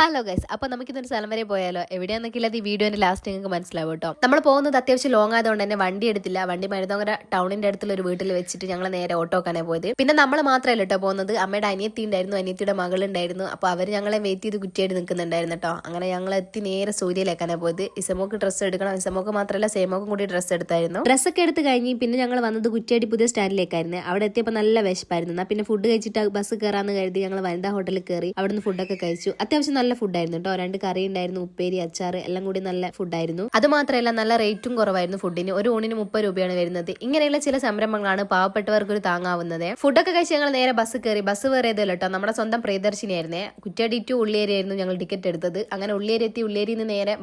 Hello guys, അപ്പൊ നമുക്കിതൊരു സ്ഥലം വരെ പോയാലോ? എവിടെയാന്നൊക്കെ ഈ വീഡിയോന്റെ ലാസ്റ്റ് നിങ്ങൾക്ക് മനസ്സിലാവും കേട്ടോ. നമ്മൾ പോകുന്നത് അത്യാവശ്യം ലോങ് ആയതുകൊണ്ട് തന്നെ വണ്ടി എടുത്തില്ല. വണ്ടി മരുതോങ്കര ടൗണിന്റെ അടുത്തുള്ള ഒരു വീട്ടിൽ വെച്ചിട്ട് ഞങ്ങൾ നേരെ ഓട്ടോക്കാനെ പോയത്. പിന്നെ നമ്മൾ മാത്രമല്ല കേട്ടോ പോകുന്നത്, അമ്മയുടെ അനിയത്തി ഉണ്ടായിരുന്നു, അനിയത്തിയുടെ മകളുണ്ടായിരുന്നു. അപ്പൊ അവർ ഞങ്ങളെ വെയിറ്റ് ചെയ്ത് കുറ്റിയായിട്ട് നിൽക്കുന്നുണ്ടായിരുന്നു കേട്ടോ. അങ്ങനെ ഞങ്ങൾ എത്തി നേരെ സൂര്യയിലേക്കാണ് പോയത്. ഇസമോക്ക് ഡ്രസ്സ് എടുക്കണം. ഇസമോക്ക് മാത്രമല്ല സേമോക്കും കൂടി ഡ്രസ്സ് എടുത്തായിരുന്നു. ഡ്രസ്സൊക്കെ എടുത്ത് കഴിഞ്ഞ് പിന്നെ ഞങ്ങൾ വന്നത് കുറ്റിയാടി പുതിയ സ്റ്റാൻഡിലേക്കായിരുന്നു. അവിടെ എത്തിയപ്പോൾ നല്ല വിശപ്പായിരുന്നു. എന്നാൽ പിന്നെ ഫുഡ് കഴിച്ചിട്ട് ബസ് കയറാന്ന് കരുതി ഞങ്ങൾ വനിതാ ഹോട്ടലിൽ കയറി അവിടുന്ന് ഫുഡൊക്കെ കഴിച്ചു. അത്യാവശ്യം നല്ല ഫുഡായിരുന്നു കേട്ടോ. 2 കറി ഉണ്ടായിരുന്നു, ഉപ്പേരി, അച്ചാറ് എല്ലാം കൂടി നല്ല ഫുഡായിരുന്നു. അത് മാത്രമല്ല നല്ല റേറ്റും കുറവായിരുന്നു ഫുഡിന്. ഒരു ഊണിന് 30 രൂപയാണ് വരുന്നത്. ഇങ്ങനെയുള്ള ചില സംരംഭങ്ങളാണ് പാവപ്പെട്ടവർക്ക് ഒരു താങ്ങാവുന്നത്. ഫുഡൊക്കെ കഴിച്ച് ഞങ്ങൾ നേരെ ബസ് കയറി. ബസ് വേറേതല്ലോ കേട്ടോ, നമ്മുടെ സ്വന്തം പ്രിയദർശിനിയായിരുന്നേ. കുറ്റ്യാടി ടു ഉള്ളിയേരി ആയിരുന്നു ഞങ്ങൾ ടിക്കറ്റ് എടുത്തത്. അങ്ങനെ ഉള്ളിയേരി എത്തി. ഉള്ളിയേരിയിൽ നിന്ന് നേരെ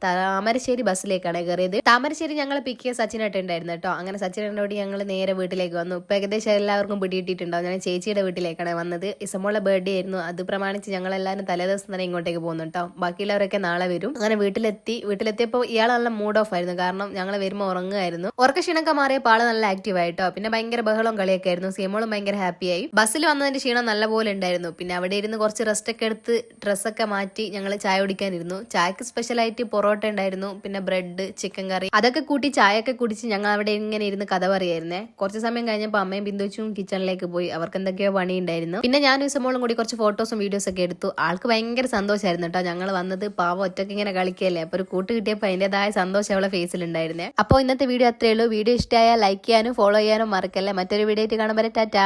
താമരശ്ശേരി ബസ്സിലേക്കാണ് കയറിയത്. താമരശ്ശേരി ഞങ്ങൾ പിക്ക് ചെയ്യാൻ സച്ചിനായിട്ട് ഉണ്ടായിരുന്നു കേട്ടോ. അങ്ങനെ സച്ചിനോട് ഞങ്ങൾ നേരെ വീട്ടിലേക്ക് വന്നു. ഇപ്പൊ ഏകദേശം എല്ലാവർക്കും പിടിയിട്ടിട്ടുണ്ടാവും. ഞാൻ ചേച്ചിയുടെ വീട്ടിലേക്കാണ് വന്നത്. ഇസമോളെ ബർത്ത്ഡേ ആയിരുന്നു. അത് പ്രമാണിച്ച് ഞങ്ങൾ എല്ലാവരും തലേദിവസം തന്നെ ഇങ്ങോട്ടേക്ക് പോകുന്നു കേട്ടോ. ബാക്കിയുള്ളവരൊക്കെ നാളെ വരും. അങ്ങനെ വീട്ടിലെത്തിയപ്പോൾ ഇയാൾ നല്ല മൂഡ് ഓഫ് ആയിരുന്നു. കാരണം ഞങ്ങൾ വരുമ്പോൾ ഉറങ്ങുമായിരുന്നു. ഉറക്കക്ഷീണൊക്കെ മാറിയപ്പോൾ ആള് നല്ല ആക്റ്റീവ് ആയിട്ടോ. പിന്നെ ഭയങ്കര ബഹളവും കളിയൊക്കെ ആയിരുന്നു. സീമോളും ഭയങ്കര ഹാപ്പി ആയി. ബസ്സിൽ വന്നതിന്റെ ക്ഷീണം നല്ല പോലെ ഉണ്ടായിരുന്നു. പിന്നെ അവിടെ ഇരുന്ന് കുറച്ച് റെസ്റ്റ് ഒക്കെ എടുത്ത് ഡ്രസ്സൊക്കെ മാറ്റി ഞങ്ങൾ ചായ കുടിക്കാനിരുന്നു. ചായക്ക് സ്പെഷ്യലായിട്ട് പൊറോട്ട ഉണ്ടായിരുന്നു, പിന്നെ ബ്രെഡ്, ചിക്കൻ കറി അതൊക്കെ കൂട്ടി ചായയൊക്കെ കുടിച്ച് ഞങ്ങൾ അവിടെ ഇങ്ങനെ ഇരുന്ന് കഥ പറയായിരുന്നേ. കുറച്ച് സമയം കഴിഞ്ഞപ്പോൾ അമ്മയും ബിന്ദുച്ചും കിച്ചണിലേക്ക് പോയി. അവർക്ക് എന്തൊക്കെയോ പണി ഉണ്ടായിരുന്നു. പിന്നെ ഞാനും ഇസമോളും കൂടി കുറച്ച് ഫോട്ടോസും വീഡിയോസ് ഒക്കെ എടുത്തു. ആൾക്ക് ഭയങ്കര സന്തോഷമായിരുന്നു കേട്ടോ. ഞങ്ങൾ വന്നത് പാവം ഒറ്റയ്ക്ക് ഇങ്ങനെ കളിക്കല്ലേ. അപ്പൊ ഒരു കൂട്ട് കിട്ടിയപ്പോൾ അതിൻ്റെതായ സന്തോഷം അവളെ ഫേസിലുണ്ടായിരുന്നേ. അപ്പോൾ ഇന്നത്തെ വീഡിയോ അത്രയേ ഉള്ളൂ. വീഡിയോ ഇഷ്ടമായാൽ ലൈക്ക് ചെയ്യാനും ഫോളോ ചെയ്യാനും മറക്കല്ലേ. മറ്റൊരു വീഡിയോ ആയിട്ട് കാണുമ്പോൾ ടാറ്റാ.